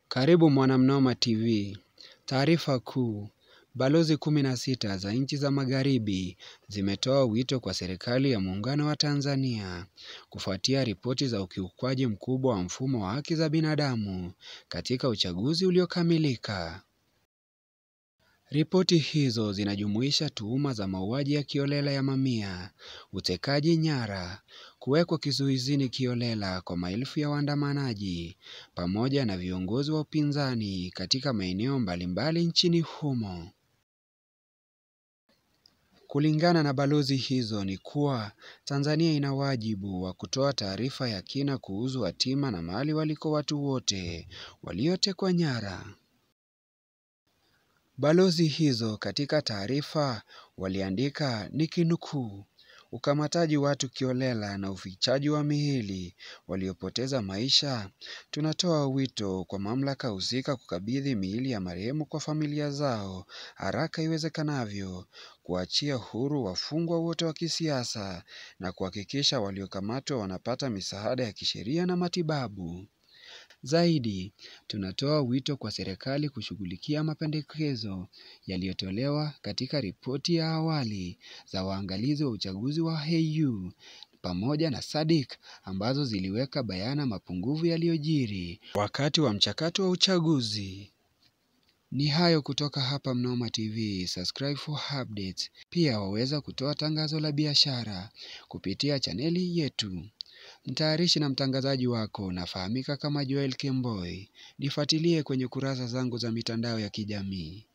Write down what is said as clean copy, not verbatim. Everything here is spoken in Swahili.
Karibu Mwanamnoma TV. Taarifa kuu. Balozi 16 za nchi za magharibi zimetoa wito kwa serikali ya muungano wa Tanzania kufuatia ripoti za ukiukwaji mkubwa wa mfumo wa haki za binadamu katika uchaguzi uliokamilika. Ripoti hizo zinajumuisha tuhuma za mauaji ya kiholela ya mamia, utekaji nyara, kuwekwa kizuizini kiholela kwa maelfu ya waandamanaji, pamoja na viongozi wa upinzani katika maeneo mbalimbali nchini humo. Kulingana na balozi hizo ni kuwa Tanzania ina wajibu wa kutoa taarifa ya kina kuhusu hatima na mahali waliko watu wote waliotekwa nyara. Balozi hizo katika taarifa waliandika nikinukuu, ukamataji watu kiholela na ufichaji wa miili waliopoteza maisha. Tunatoa wito kwa mamlaka husika kukabidhi miili ya marehemu kwa familia zao haraka iwezekanavyo, kuachia huru wafungwa wote wa kisiasa na kuhakikisha waliokamatwa wanapata misaada ya kisheria na matibabu. Zaidi, tunatoa wito kwa serikali kushughulikia mapendekezo yaliyotolewa katika ripoti ya awali za waangalizi wa uchaguzi wa AU pamoja na SADC ambazo ziliweka bayana mapungufu yaliyojiri wakati wa mchakato wa uchaguzi. Ni hayo kutoka hapa Mnoma TV. Subscribe for updates. Pia waweza kutoa tangazo la biashara kupitia chaneli yetu. Mtayarishi na mtangazaji wako nafahamika kama Joel Kemboi. Nifuatilie kwenye kurasa zangu za mitandao ya kijamii.